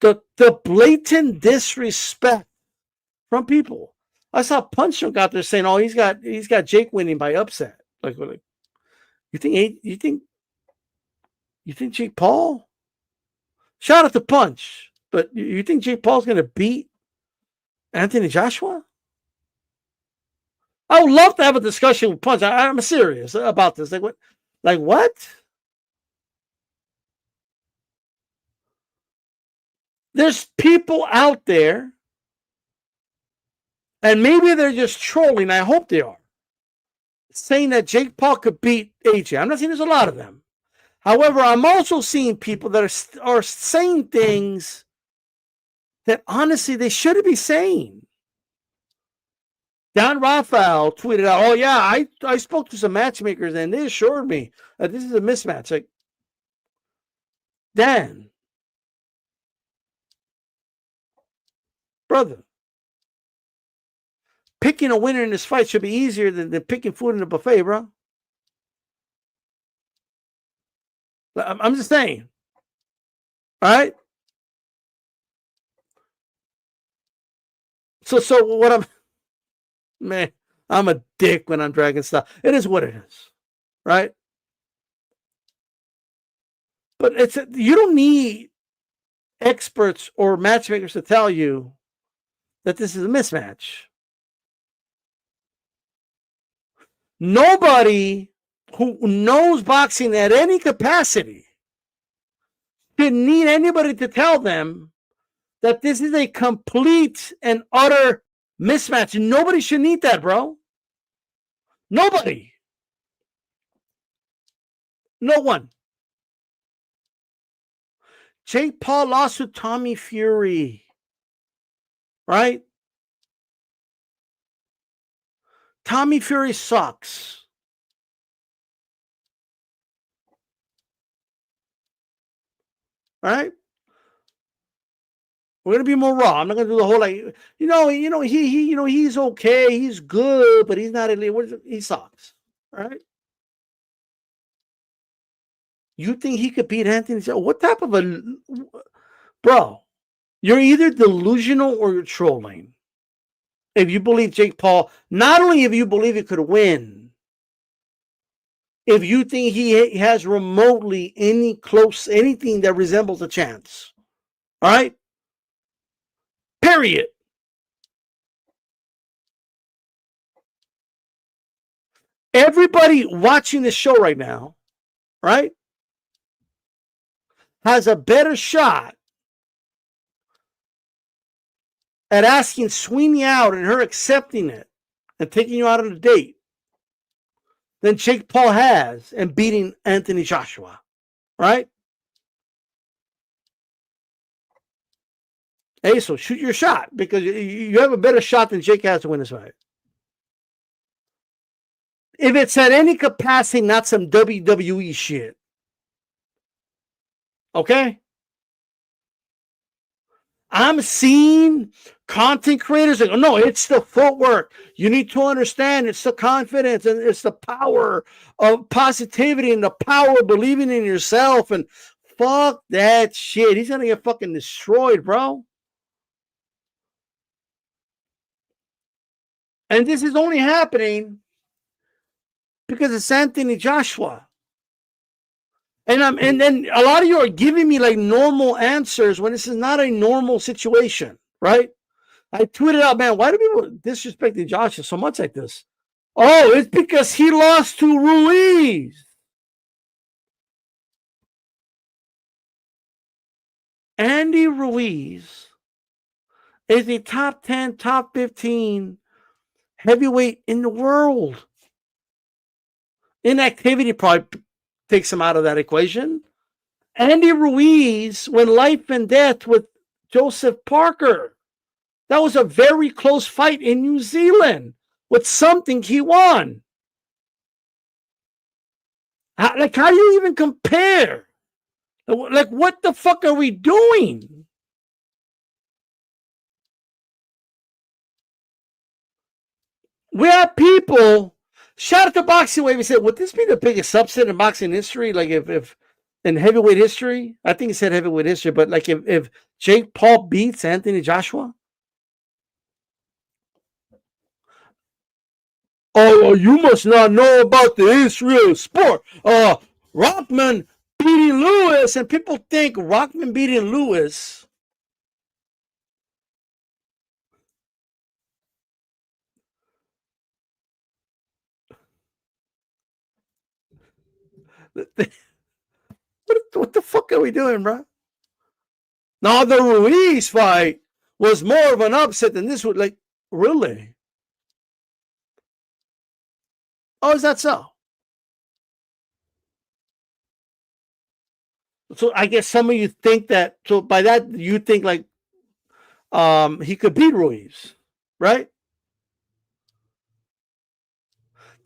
the blatant disrespect from people. I saw Punch Drunk out there saying, oh, he's got Jake winning by upset. Like You think Jake Paul? Shout out to Punch, but you think Jake Paul's going to beat Anthony Joshua? I would love to have a discussion with Punch. I'm serious about this. Like what? Like what? There's people out there, and maybe they're just trolling. I hope they are, saying that Jake Paul could beat AJ. I'm not saying there's a lot of them. However, I'm also seeing people that are saying things that honestly they shouldn't be saying. Don Raphael tweeted out, "Oh yeah, I spoke to some matchmakers and they assured me that this is a mismatch." Like, Dan, brother, picking a winner in this fight should be easier than picking food in a buffet, bro. I'm just saying. All right. So what I'm a dick when I'm Dragonstyle. It is what it is, right? But you don't need experts or matchmakers to tell you that this is a mismatch. Nobody who knows boxing at any capacity didn't need anybody to tell them that this is a complete and utter mismatch. Nobody should need that, bro. Nobody. No one. Jake Paul lost to Tommy Fury. Right? Tommy Fury sucks. All right? We're gonna be more raw. I'm not gonna do the whole like, he's okay, he's good, but he's not elite. He sucks. All right? You think he could beat Anthony? What type of a bro? You're either delusional or you're trolling. If you believe Jake Paul, not only if you believe he could win, if you think he has remotely anything that resembles a chance. All right? Period. Everybody watching this show right now, right, has a better shot at asking Sweeney out and her accepting it and taking you out on a date than Jake Paul has and beating Anthony Joshua, right? Hey, so shoot your shot because you have a better shot than Jake has to win this fight. If it's at any capacity, not some WWE shit. Okay? I'm seeing content creators like, no, it's the footwork. You need to understand it's the confidence and it's the power of positivity and the power of believing in yourself. And fuck that shit. He's going to get fucking destroyed, bro. And this is only happening because it's Anthony Joshua. And then a lot of you are giving me like normal answers when this is not a normal situation, right? I tweeted out, man, why do people disrespecting Joshua so much like this? Oh, it's because he lost to Ruiz. Andy Ruiz is a top 10, top 15 heavyweight in the world. Inactivity probably takes him out of that equation. Andy Ruiz went life and death with Joseph Parker. That was a very close fight in New Zealand with something he won. How do you even compare? Like, what the fuck are we doing? We have people. Shout out to Boxing Wave. He said, would this be the biggest upset in boxing history? Like if in heavyweight history? I think he said heavyweight history, but like if Jake Paul beats Anthony Joshua? Oh, you must not know about the history of sport. Rockman beating Lewis, and people think Rockman beating Lewis. What the fuck are we doing, bro? Now, the Ruiz fight was more of an upset than this would, like, really? Oh, is that so? So I guess some of you think that, so by that, you think like he could beat Ruiz, right?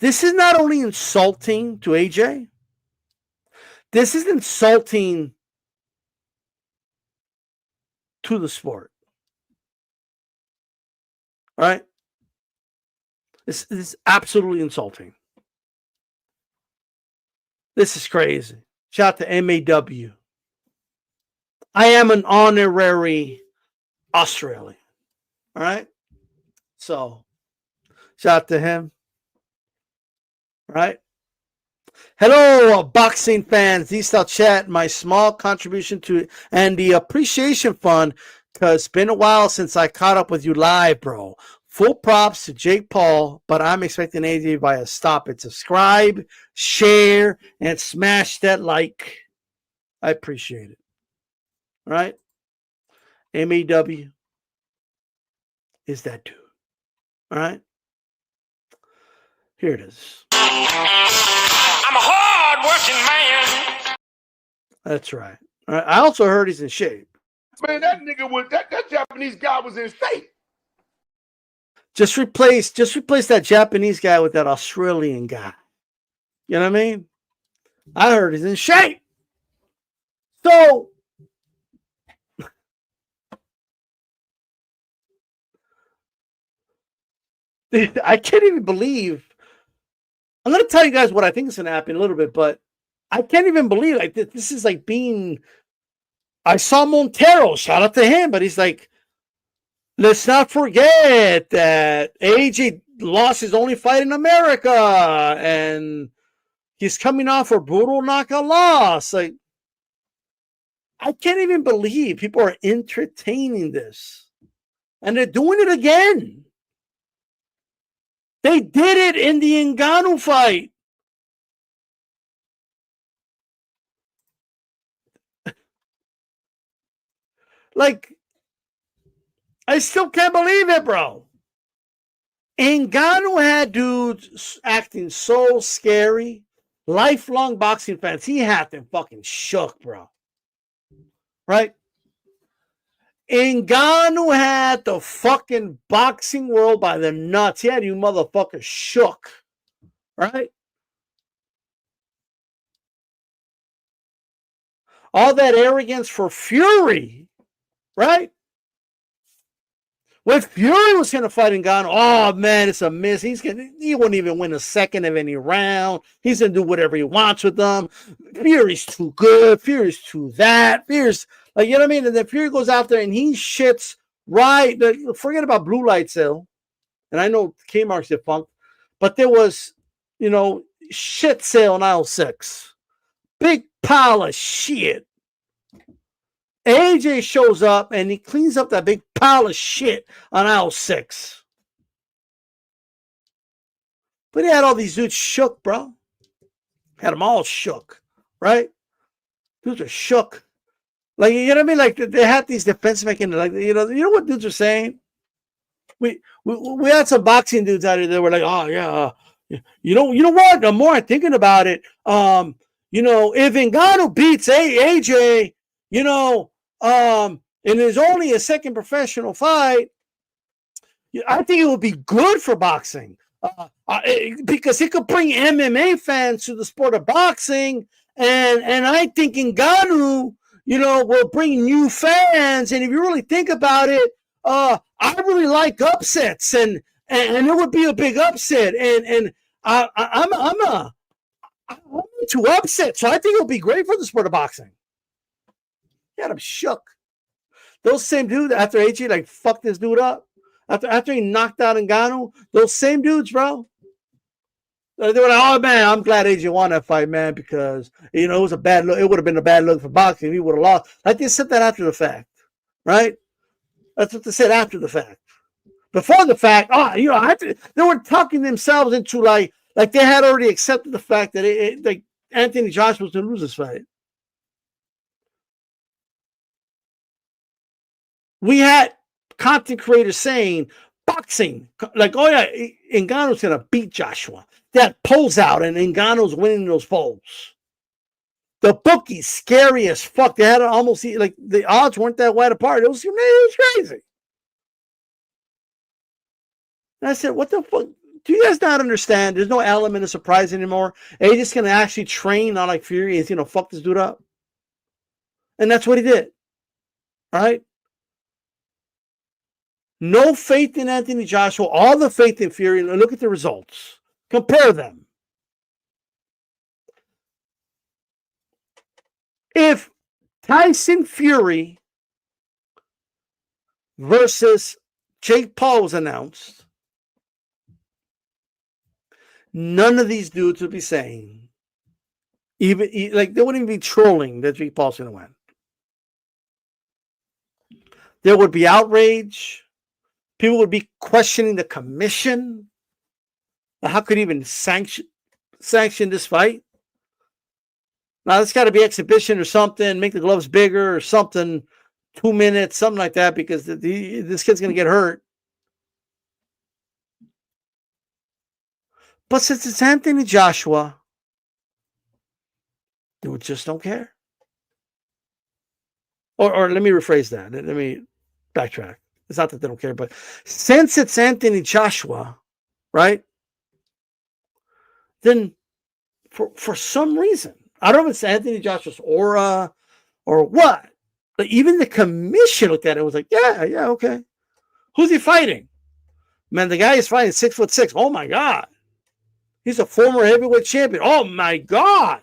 This is not only insulting to AJ, this is insulting to the sport. Right? This is absolutely insulting. This is crazy. Shout out to MAW. I am an honorary Australian. All right? So, shout out to him. All right? Hello, boxing fans. D-Style Chat, my small contribution to and the appreciation fund, because it's been a while since I caught up with you live, bro. Full props to Jake Paul, but I'm expecting AJ by a stop it. Subscribe, share, and smash that like. I appreciate it. All right? MAW is that dude. All right? Here it is. I'm a hard-working man. That's right. All right. I also heard he's in shape. Man, that nigga was that Japanese guy was in shape. Just replace that Japanese guy with that Australian guy. You know what I mean? I heard he's in shape. So I can't even believe. I'm going to tell you guys what I think is going to happen in a little bit, but I can't even believe like this is like being. I saw Montero, shout out to him, but he's like, let's not forget that AJ lost his only fight in America, and he's coming off a brutal knockout loss. Like, I can't even believe people are entertaining this, and they're doing it again. They did it in the Ngannou fight. Like, I still can't believe it, bro. Ngannou had dudes acting so scary. Lifelong boxing fans, he had them fucking shook, bro. Right? Ngannou had the fucking boxing world by the nuts. He had you motherfuckers shook. Right? All that arrogance for Fury. Right? When Fury was going to fight Ngannou, oh man, it's a miss. He wouldn't even win a second of any round. He's going to do whatever he wants with them. Fury's too good. Fury's too that. Fury's like, you know what I mean? And then Fury goes out there and he shits right. Forget about Blue Light Sale. And I know Kmart's defunct, but there was, shit sale in aisle 6. Big pile of shit. AJ shows up and he cleans up that big pile of shit on aisle 6. But he had all these dudes shook, bro. Had them all shook, right? Dudes are shook. Like, you know what I mean? Like, they had these defense mechanisms. Like, you know what dudes are saying? We had some boxing dudes out there that were like, oh, yeah. You know what? The more I'm thinking about it, if Ngannou beats AJ, and there's only a second professional fight, I think it would be good for boxing because it could bring MMA fans to the sport of boxing, and I think Ngannou, will bring new fans. And if you really think about it, I really like upsets, and it would be a big upset, and I'm into upsets, so I think it would be great for the sport of boxing. Yeah, I'm shook. Those same dudes after AJ fucked this dude up, after he knocked out Ngannou, those same dudes, bro, They were like, oh man, I'm glad AJ won that fight, man, because it was a bad look. It would have been a bad look for boxing. He would have lost. Like they said that after the fact, right? That's what they said after the fact. Before the fact, they were talking themselves into like they had already accepted the fact that like Anthony Joshua was going to lose this fight. We had content creators saying boxing, like, oh yeah, Ngannou's going to beat Joshua. That pulls out and Ngannou's winning those polls. The bookies, scary as fuck. They had almost like the odds weren't that wide apart. It was crazy. And I said, what the fuck? Do you guys not understand? There's no element of surprise anymore. And he's just going to actually train on like Fury. He's going to fuck this dude up. And that's what he did. Right? No faith in Anthony Joshua. All the faith in Fury. Look at the results. Compare them. If Tyson Fury versus Jake Paul was announced, none of these dudes would be saying, even like they wouldn't even be trolling that Jake Paul's going to win. There would be outrage. People would be questioning the commission. How could even sanction this fight? Now, it's got to be exhibition or something, make the gloves bigger or something, 2 minutes, something like that, because this kid's going to get hurt. But since it's Anthony Joshua, they just don't care. Or let me rephrase that. Let me backtrack. It's not that they don't care, but since it's Anthony Joshua, right, then for some reason, I don't know if it's Anthony Joshua's aura or what, but even the commission looked at it and was like, yeah, okay. Who's he fighting? Man, the guy is fighting 6'6". Oh my God. He's a former heavyweight champion. Oh my God.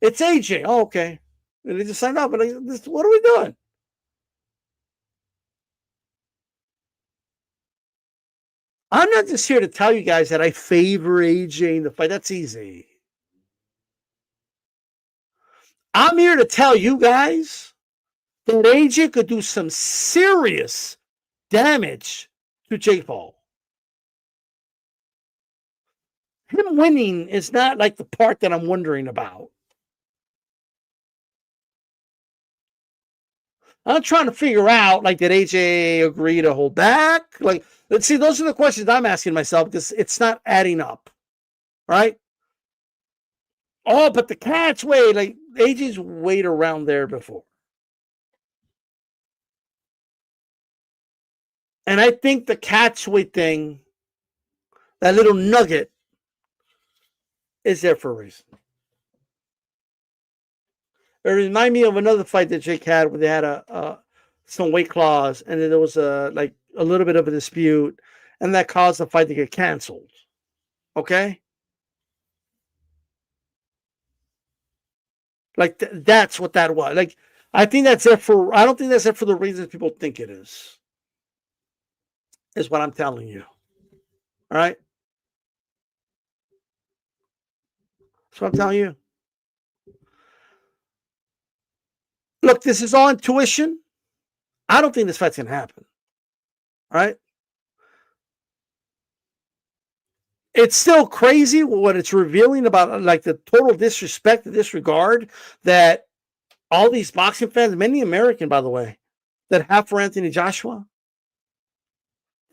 It's AJ. Oh, okay. And they just signed up. And what are we doing? I'm not just here to tell you guys that I favor AJ in the fight. That's easy. I'm here to tell you guys that AJ could do some serious damage to Jake Paul. Him winning is not like the part that I'm wondering about. I'm trying to figure out, like, did AJ agree to hold back? Like, let's see, those are the questions I'm asking myself because it's not adding up, right? Oh, but the catch weight, like, AJ's weight around there before. And I think the catch weight thing, that little nugget, is there for a reason. It reminded me of another fight that Jake had where they had some weight clause, and then there was a little bit of a dispute, and that caused the fight to get canceled. Okay? Like that's what that was. Like I think that's it for. I don't think that's it for the reasons people think it is. Is what I'm telling you. All right? That's what I'm telling you. Look, this is all intuition. I don't think this fight's going to happen. All right? It's still crazy what it's revealing about, like, the total disrespect and disregard that all these boxing fans, many American, by the way, that have for Anthony Joshua,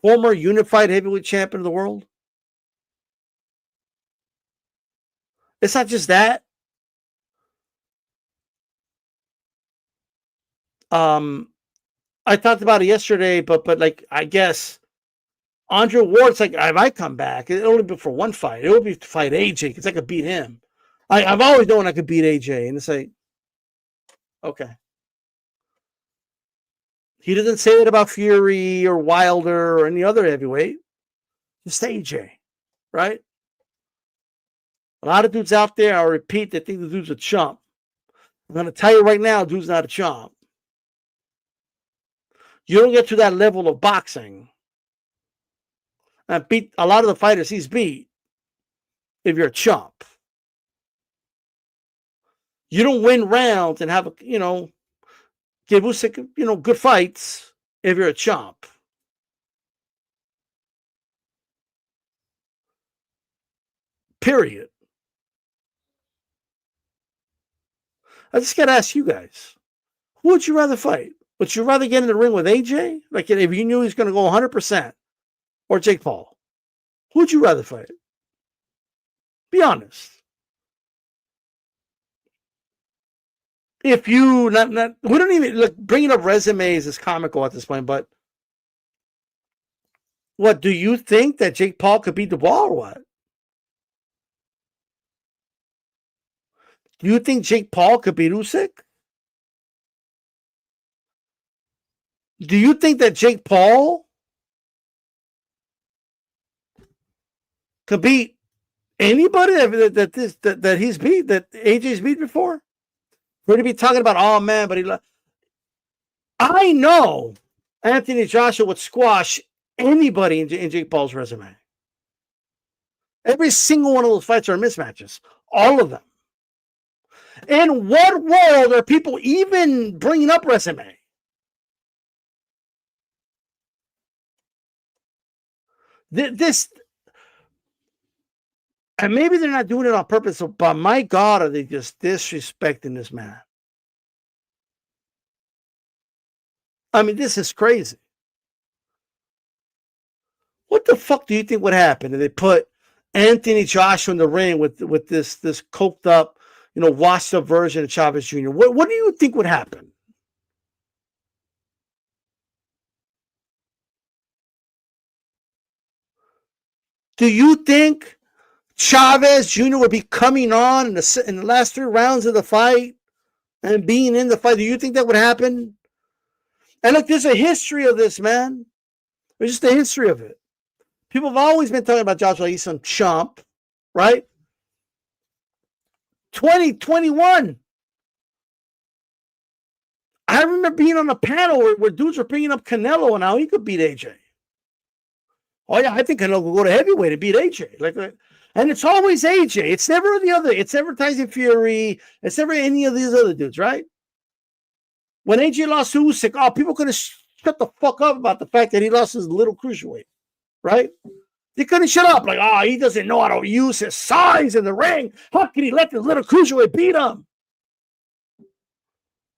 former unified heavyweight champion of the world. It's not just that. I talked about it yesterday, but like, I guess Andre Ward's like, if I come back, it'll only be for one fight. It will be to fight AJ because I could beat him. I've always known I could beat AJ, and it's like, okay. He doesn't say it about Fury or Wilder or any other heavyweight. Just AJ, right? A lot of dudes out there, I'll repeat, they think the dude's a chump. I'm going to tell you right now, dude's not a chump. You don't get to that level of boxing and beat a lot of the fighters he's beat if you're a chump. You don't win rounds and have, give Usyk, good fights if you're a chump. Period. I just got to ask you guys, who would you rather fight? Would you rather get in the ring with AJ? Like if you knew he was going to go 100%, or Jake Paul? Who would you rather fight? Be honest. If you we don't even look, bringing up resumes is comical at this point, but what do you think that Jake Paul could beat Dubois or what? Do you think Jake Paul could beat Usyk? Do you think that Jake Paul could beat anybody that he's beat, that AJ's beat before? We're going to be talking about, oh man, but I know Anthony Joshua would squash anybody in Jake Paul's resume. Every single one of those fights are mismatches. All of them. In what world are people even bringing up resume? This, and maybe they're not doing it on purpose, but my God, are they just disrespecting this man? I mean, this is crazy. What the fuck do you think would happen if they put Anthony Joshua in the ring with this coked up, washed up version of Chavez Jr.? What do you think would happen? Do you think Chavez Jr. would be coming on in the last 3 rounds of the fight and being in the fight? Do you think that would happen? And look, there's a history of this, man. There's just a history of it. People have always been talking about Joshua. He's some chump, right? 2021. I remember being on a panel where dudes were bringing up Canelo and how he could beat AJ. Oh yeah, I think Canelo will go to heavyweight and beat AJ. And it's always AJ. It's never the other. It's never Tyson Fury. It's never any of these other dudes, right? When AJ lost to Usyk, people could have shut the fuck up about the fact that he lost his little cruiserweight, right? They couldn't shut up. He doesn't know how to use his size in the ring. How can he let this little cruiserweight beat him?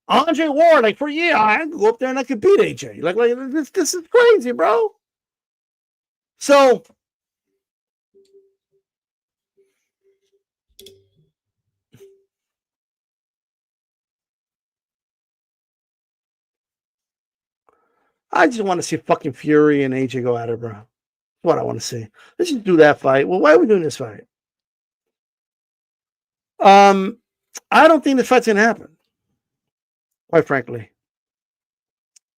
Andre Ward, for a year, I could go up there and I could beat AJ. This is crazy, bro. So, I just want to see fucking Fury and AJ go at it, bro. That's what I want to see. Let's just do that fight. Well, why are we doing this fight? I don't think this fight's going to happen. Quite frankly.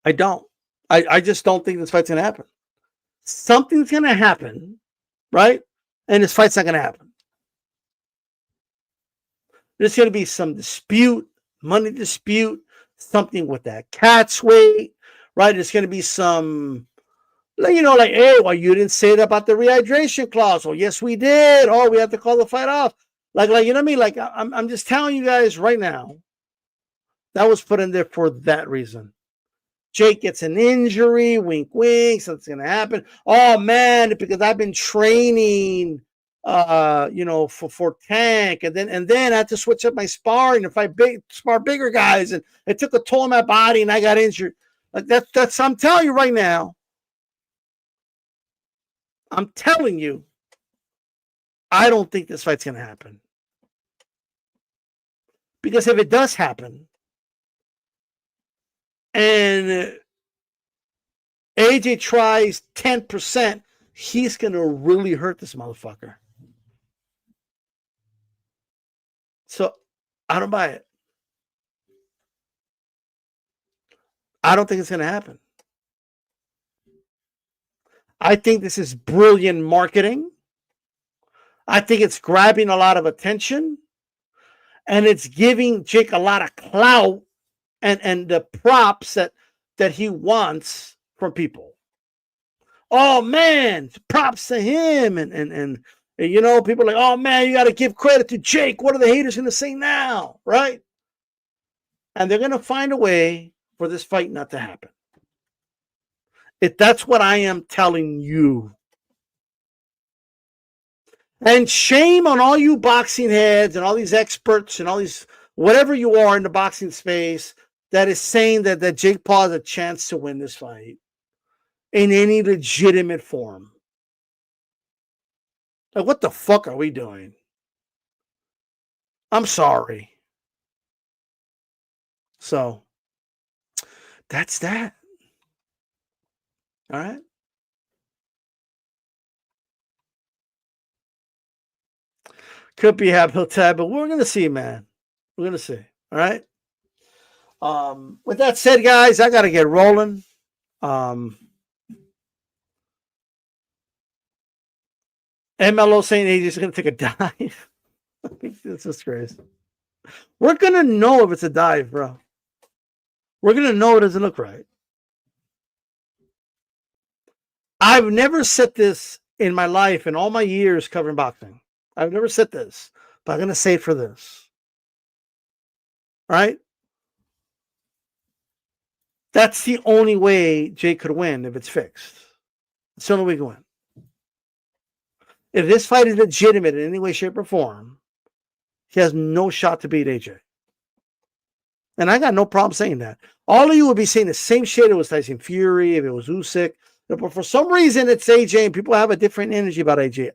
I don't. I just don't think this fight's going to happen. Something's going to happen, right? And this fight's not going to happen. There's going to be some dispute, money dispute, something with that cat's weight, right? There's going to be some, hey, well, you didn't say that about the rehydration clause. Oh, yes, we did. Oh, we have to call the fight off. You know what I mean? I'm just telling you guys right now, that was put in there for that reason. Jake gets an injury, wink, wink, something's going to happen. Oh, man, because I've been training, for Tank. And then I had to switch up my sparring and spar bigger guys. And it took a toll on my body and I got injured. That's I'm telling you right now. I'm telling you, I don't think this fight's going to happen. Because if it does happen, and AJ tries 10%, he's going to really hurt this motherfucker. So, I don't buy it. I don't think it's going to happen. I think this is brilliant marketing. I think it's grabbing a lot of attention. And it's giving Jake a lot of clout and the props that he wants from people. Oh man, props to him and And, you know, people are like, oh, man, you got to give credit to Jake. What are the haters going to say now? Right? And they're going to find a way for this fight not to happen. That's what I am telling you. And shame on all you boxing heads and all these experts and all these, whatever you are in the boxing space, that is saying that Jake Paul has a chance to win this fight in any legitimate form. Like, what the fuck are we doing? I'm sorry. So, that's that. All right? Could be uphill tab, but we're going to see, man. We're going to see. All right? With that said, guys, I got to get rolling. MLO saying AJ's going to take a dive. This is crazy. We're going to know if it's a dive, bro. We're going to know it doesn't look right. I've never said this in my life, in all my years covering boxing. I've never said this, but I'm going to say it for this. All right? That's the only way Jake could win if it's fixed. It's the only way he can win. If this fight is legitimate in any way, shape, or form, he has no shot to beat AJ. And I got no problem saying that. All of you would be saying the same shit. If it was Tyson Fury, if it was Usyk. But for some reason, it's AJ, and people have a different energy about AJ.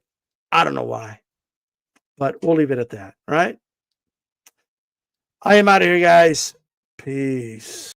I don't know why. But we'll leave it at that. All right? I am out of here, guys. Peace.